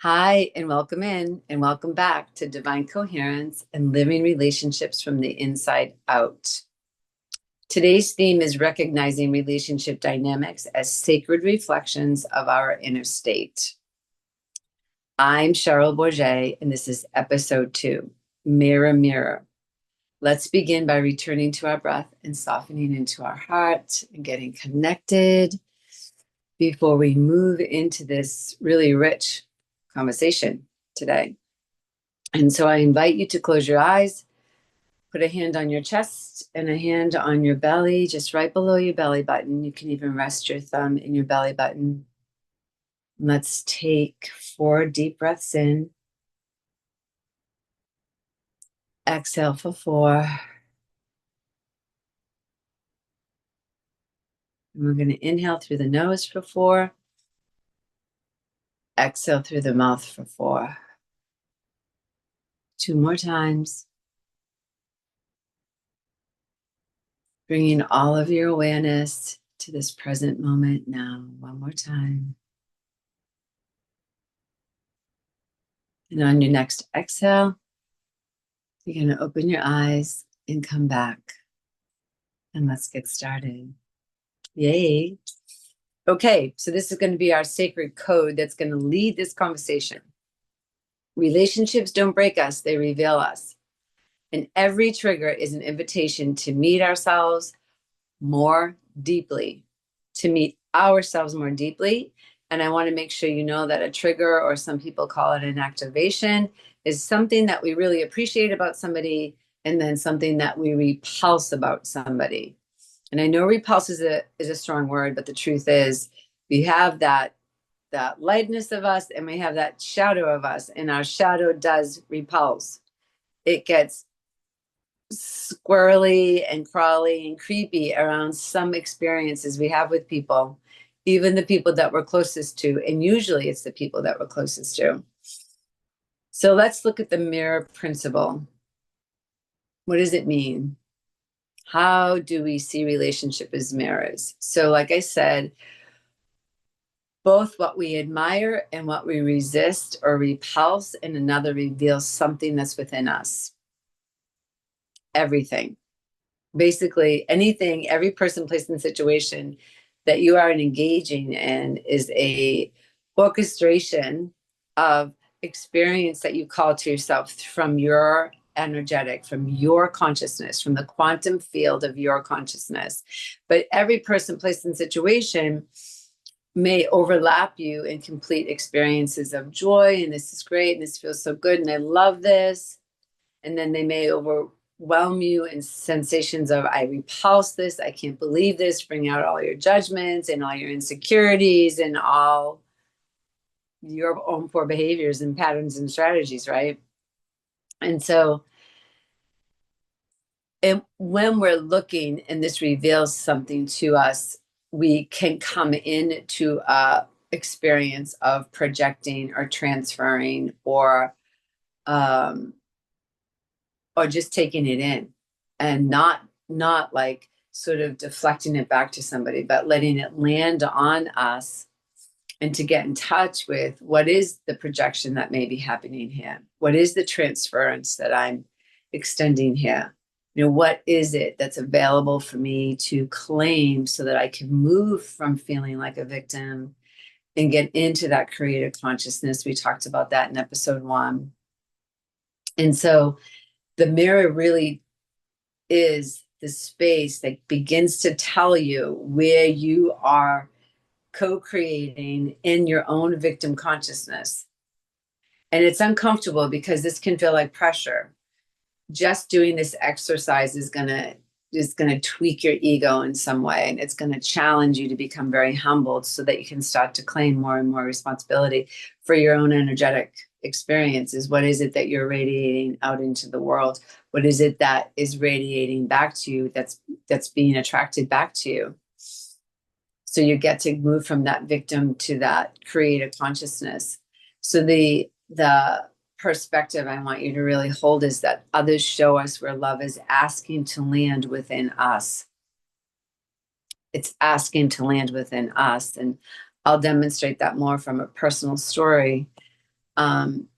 Hi, and welcome in, and welcome back to Divine Coherence and Living Relationships from the Inside Out. Today's theme is recognizing relationship dynamics as sacred reflections of our inner state. I'm Cheryl Bourget, and this is episode 2, Mirror, Mirror. Let's begin by returning to our breath and softening into our heart and getting connected before we move into this really rich conversation today. And so I invite you to close your eyes, put a hand on your chest and a hand on your belly, just right below your belly button. You can even rest your thumb in your belly button. Let's take 4 deep breaths in. Exhale for 4. And we're going to inhale through the nose for 4. Exhale through the mouth for 4. 2 more times. Bringing all of your awareness to this present moment now. 1 more time. And on your next exhale, you're going to open your eyes and come back. And let's get started. Yay. Okay, so this is going to be our sacred code that's going to lead this conversation. Relationships don't break us, they reveal us. And every trigger is an invitation to meet ourselves more deeply, to meet ourselves more deeply. And I want to make sure you know that a trigger, or some people call it an activation, is something that we really appreciate about somebody and then something that we repulse about somebody. And I know repulse is a strong word, but the truth is we have that lightness of us and we have that shadow of us, and our shadow does repulse. It gets squirrely and crawly and creepy around some experiences we have with people, even the people that we're closest to. And usually it's the people that we're closest to. So let's look at the mirror principle. What does it mean? How do we see relationship as mirrors? So like I said, both what we admire and what we resist or repulse in another reveals something that's within us. Everything. Basically, anything, every person, place, and situation that you are engaging in is a orchestration of experience that you call to yourself from your energetic, from your consciousness, from the quantum field of your consciousness. But every person, place, and situation may overlap you in complete experiences of joy, and this is great, and this feels so good, and I love this. And then they may overwhelm you in sensations of, I repulse this, I can't believe this, bring out all your judgments and all your insecurities and all your own poor behaviors and patterns and strategies, right? And so, and when we're looking and this reveals something to us, we can come into a experience of projecting or transferring or just taking it in and not like sort of deflecting it back to somebody, but letting it land on us, and to get in touch with what is the projection that may be happening here. What is the transference that I'm extending here? What is it that's available for me to claim so that I can move from feeling like a victim and get into that creative consciousness? We talked about that in episode 1. And so the mirror really is the space that begins to tell you where you are co-creating in your own victim consciousness. And it's uncomfortable because this can feel like pressure. Just doing this exercise is going to tweak your ego in some way, and it's going to challenge you to become very humbled so that you can start to claim more and more responsibility for your own energetic experiences. What is it that you're radiating out into the world? What is it that is radiating back to you, that's being attracted back to you? So you get to move from that victim to that creative consciousness. So the perspective I want you to really hold is that others show us where love is asking to land within us. It's asking to land within us. And I'll demonstrate that more from a personal story. um,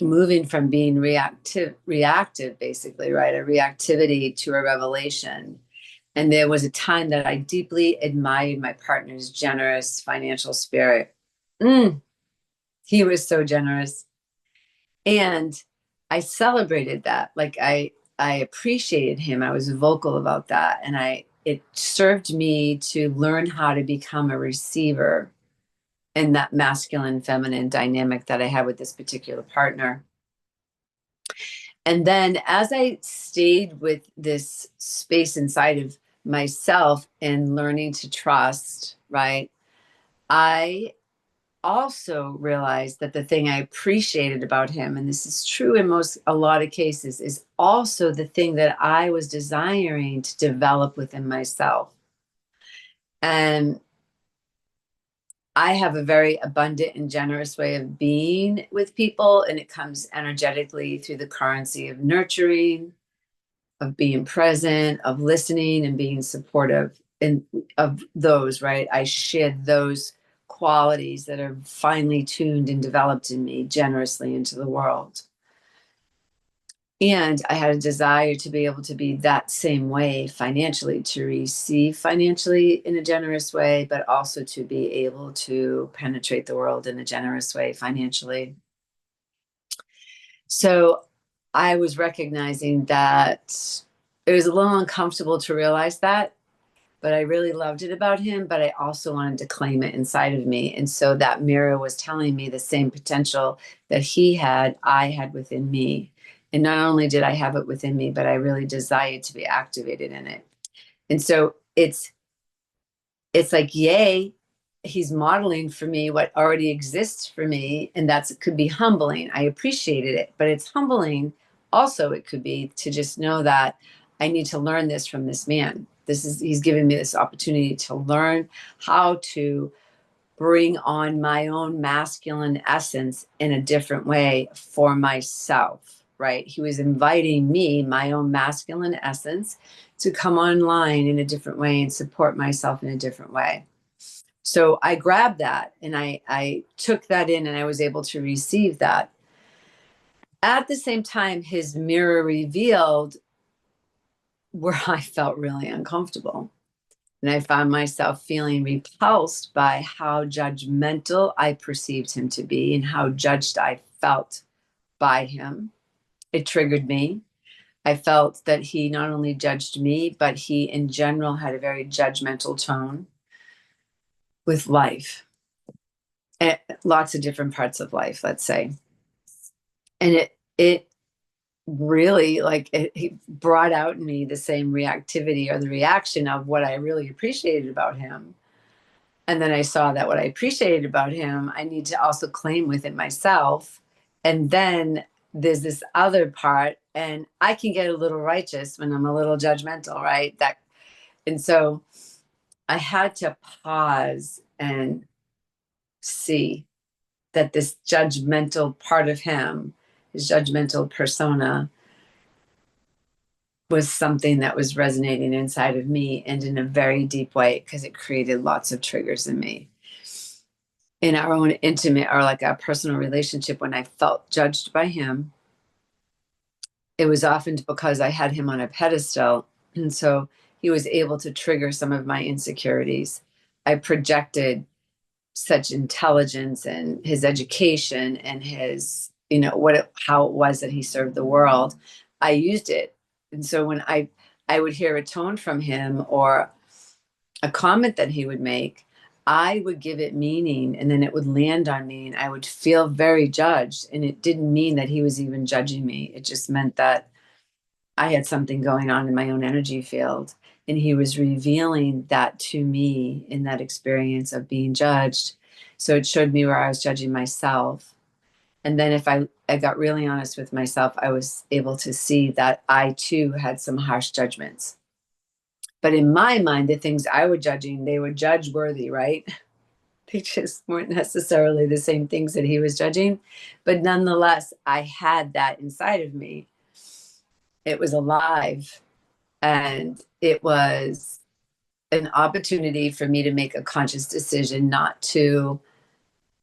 moving from being reactive, basically, right? A reactivity to a revelation. And there was a time that I deeply admired my partner's generous financial spirit. Mm, he was so generous. And I celebrated that. Like I appreciated him. I was vocal about that. And it served me to learn how to become a receiver in that masculine feminine dynamic that I had with this particular partner. And then as I stayed with this space inside of myself and learning to trust, right? I also realized that the thing I appreciated about him, and this is true in a lot of cases, is also the thing that I was desiring to develop within myself. And I have a very abundant and generous way of being with people, and it comes energetically through the currency of nurturing, of being present, of listening, and being supportive. And of those, right? I shed those qualities that are finely tuned and developed in me generously into the world. And I had a desire to be able to be that same way financially, to receive financially in a generous way, but also to be able to penetrate the world in a generous way financially. So I was recognizing that it was a little uncomfortable to realize that, but I really loved it about him, but I also wanted to claim it inside of me. And so that mirror was telling me the same potential that he had, I had within me. And not only did I have it within me, but I really desired to be activated in it. And so it's like, yay, he's modeling for me what already exists for me. And that's, it could be humbling. I appreciated it, but it's humbling. Also, it could be to just know that I need to learn this from this man. He's giving me this opportunity to learn how to bring on my own masculine essence in a different way for myself, right? He was inviting me, my own masculine essence, to come online in a different way and support myself in a different way. So I grabbed that and I took that in and I was able to receive that. At the same time, his mirror revealed where I felt really uncomfortable. And I found myself feeling repulsed by how judgmental I perceived him to be and how judged I felt by him. It triggered me. I felt that he not only judged me, but he in general had a very judgmental tone with life, and lots of different parts of life, let's say. And it really he brought out in me the same reactivity or the reaction of what I really appreciated about him. And then I saw that what I appreciated about him, I need to also claim within myself. And then there's this other part, and I can get a little righteous when I'm a little judgmental, right? And so I had to pause and see that this judgmental part of him, his judgmental persona, was something that was resonating inside of me and in a very deep way because it created lots of triggers in me. In our own intimate or like our personal relationship, when I felt judged by him, it was often because I had him on a pedestal. And so he was able to trigger some of my insecurities. I projected such intelligence and his education and his, how it was that he served the world. I used it. And so when I would hear a tone from him or a comment that he would make, I would give it meaning and then it would land on me and I would feel very judged. And it didn't mean that he was even judging me. It just meant that I had something going on in my own energy field. And he was revealing that to me in that experience of being judged. So it showed me where I was judging myself. And then if I got really honest with myself, I was able to see that I too had some harsh judgments. But in my mind, the things I was judging, they were judge worthy, right? They just weren't necessarily the same things that he was judging. But nonetheless, I had that inside of me. It was alive. And it was an opportunity for me to make a conscious decision not to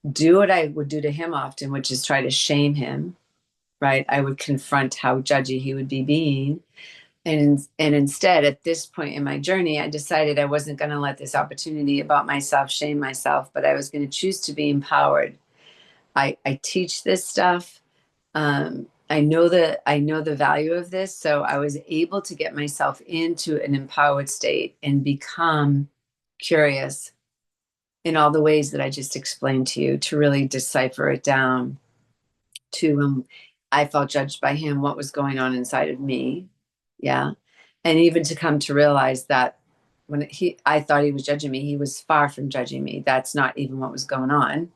do what I would do to him often, which is try to shame him, right? I would confront how judgy he would be being. And instead, at this point in my journey, I decided I wasn't going to let this opportunity about myself shame myself, but I was going to choose to be empowered. I teach this stuff. I know the value of this, so I was able to get myself into an empowered state and become curious in all the ways that I just explained to you, to really decipher it down. To I felt judged by him, what was going on inside of me. Yeah. And even to come to realize that I thought he was judging me, he was far from judging me. That's not even what was going on.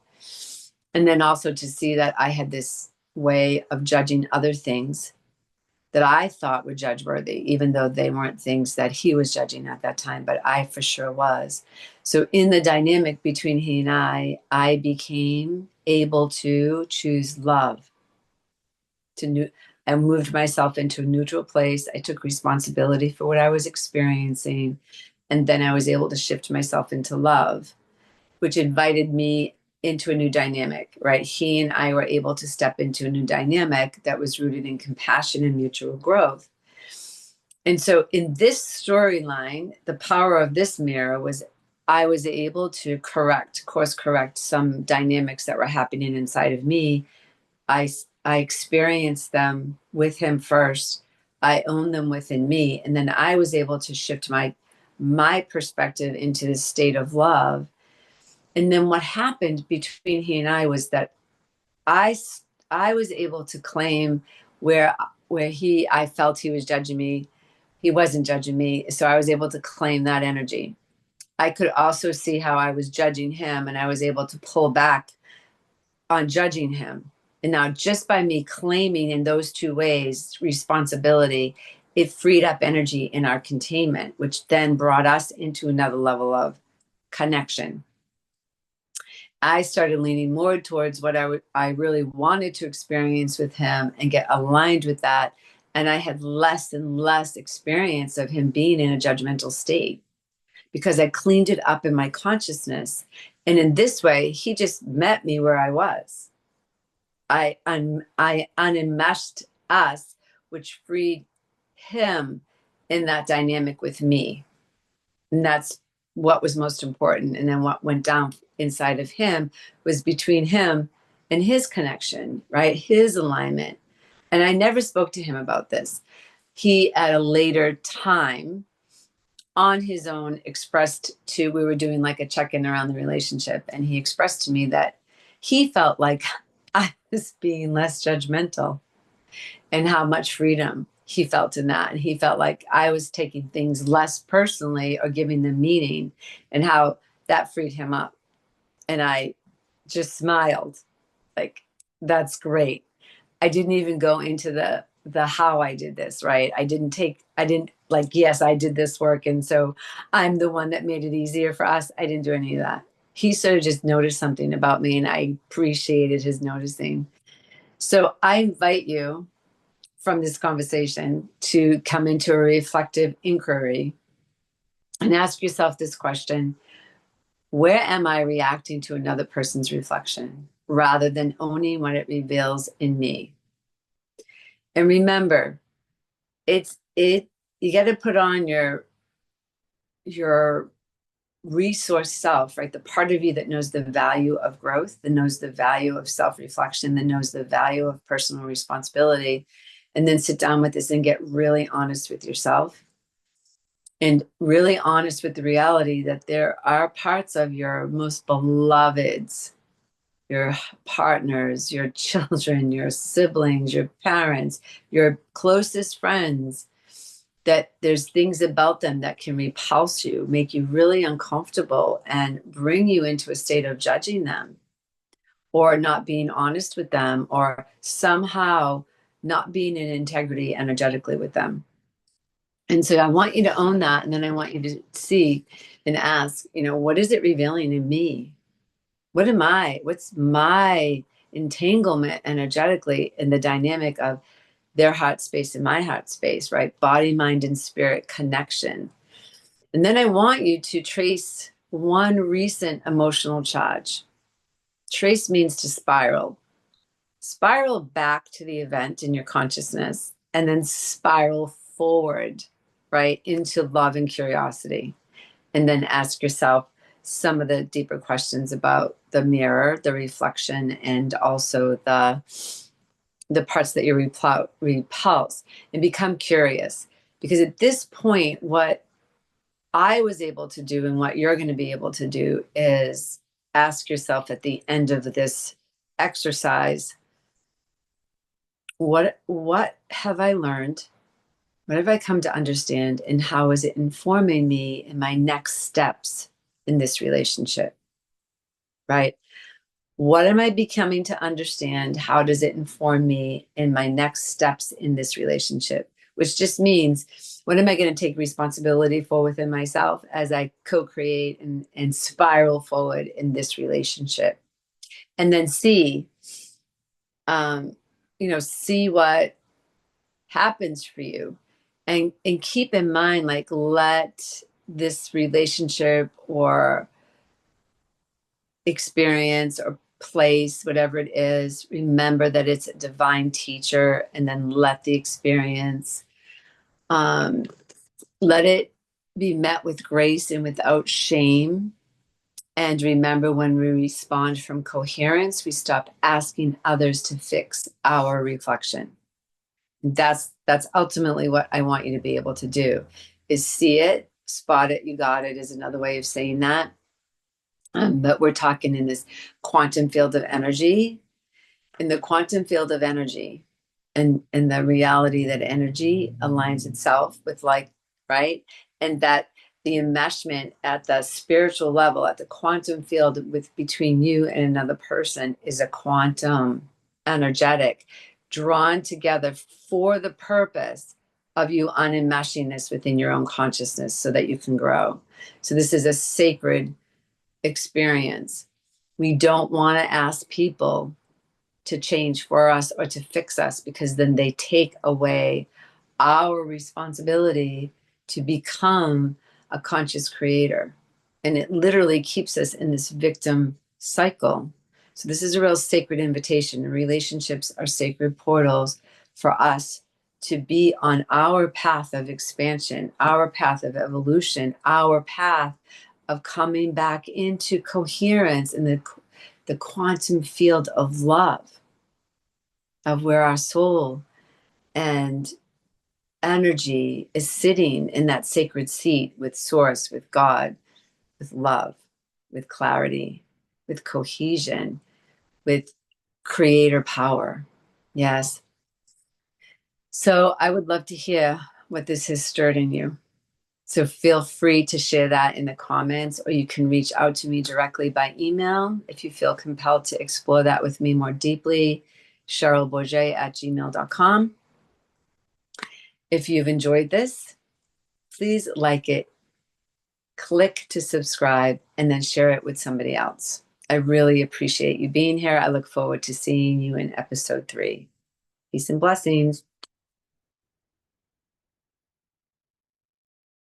And then also to see that I had this way of judging other things that I thought were judge worthy, even though they weren't things that he was judging at that time, but I for sure was. So in the dynamic between he and I became able to choose love. I moved myself into a neutral place. I took responsibility for what I was experiencing. And then I was able to shift myself into love, which invited me into a new dynamic, right? He and I were able to step into a new dynamic that was rooted in compassion and mutual growth. And so in this storyline, the power of this mirror was I was able to course correct some dynamics that were happening inside of me. I experienced them with him first. I owned them within me, and then I was able to shift my perspective into this state of love. And then what happened between he and I was that I I was able to claim where I felt he was judging me. He wasn't judging me, so I was able to claim that energy. I could also see how I was judging him, and I was able to pull back on judging him. And now, just by me claiming in those two ways responsibility, it freed up energy in our containment, which then brought us into another level of connection. I started leaning more towards what I really wanted to experience with him and get aligned with that. And I had less and less experience of him being in a judgmental state because I cleaned it up in my consciousness. And in this way, he just met me where I was. I unenmeshed us, which freed him in that dynamic with me. And that's what was most important. And then what went down inside of him was between him and his connection, right? His alignment. And I never spoke to him about this. He, at a later time, on his own, we were doing like a check in around the relationship. And he expressed to me that he felt like I was being less judgmental and how much freedom he felt in that. And he felt like I was taking things less personally or giving them meaning, and how that freed him up. And I just smiled like, that's great. I didn't even go into the how I did this, right? I didn't like, yes, I did this work, and so I'm the one that made it easier for us. I didn't do any of that. He sort of just noticed something about me, and I appreciated his noticing. So I invite you from this conversation to come into a reflective inquiry and ask yourself this question: where am I reacting to another person's reflection rather than owning what it reveals in me? And remember, you got to put on your resource self, right? The part of you that knows the value of growth, that knows the value of self-reflection, that knows the value of personal responsibility, and then sit down with this and get really honest with yourself and really honest with the reality that there are parts of your most beloveds, your partners, your children, your siblings, your parents, your closest friends, that there's things about them that can repulse you, make you really uncomfortable, and bring you into a state of judging them or not being honest with them or somehow not being in integrity energetically with them. And so I want you to own that. And then I want you to see and ask, what is it revealing in me? What's my entanglement energetically in the dynamic of their heart space and my heart space, right? Body, mind, and spirit connection. And then I want you to trace one recent emotional charge. Trace means to spiral. Spiral back to the event in your consciousness and then spiral forward, right, into love and curiosity. And then ask yourself some of the deeper questions about the mirror, the reflection, and also the parts that you repulse, and become curious. Because at this point, what I was able to do and what you're going to be able to do is ask yourself at the end of this exercise, what have I learned? What have I come to understand? And how is it informing me in my next steps in this relationship? Right? What am I becoming to understand? How does it inform me in my next steps in this relationship? Which just means, what am I going to take responsibility for within myself as I co-create and spiral forward in this relationship? And then um, see what happens for you. And keep in mind, like, let this relationship or experience or place, whatever it is, remember that it's a divine teacher, and then let the experience, um, let it be met with grace and without shame. And remember, when we respond from coherence, we stop asking others to fix our reflection. That's ultimately what I want you to be able to do, is see it, spot it, you got it, is another way of saying that. But we're talking in this quantum field of energy, in the quantum field of energy, and the reality that energy aligns itself with like, right? And that the enmeshment at the spiritual level, at the quantum field with between you and another person, is a quantum energetic drawn together for the purpose of you unenmeshing this within your own consciousness so that you can grow. So this is a sacred experience. We don't want to ask people to change for us or to fix us, because then they take away our responsibility to become a conscious creator. And it literally keeps us in this victim cycle. So this is a real sacred invitation. Relationships are sacred portals for us to be on our path of expansion, our path of evolution, our path of coming back into coherence in the quantum field of love, of where our soul and energy is sitting in that sacred seat with source, with God, with love, with clarity, with cohesion, with creator power. Yes. So I would love to hear what this has stirred in you. So feel free to share that in the comments, or you can reach out to me directly by email if you feel compelled to explore that with me more deeply. CherylBourget@gmail.com. If you've enjoyed this, please like it, click to subscribe, and then share it with somebody else. I really appreciate you being here. I look forward to seeing you in episode 3. Peace and blessings.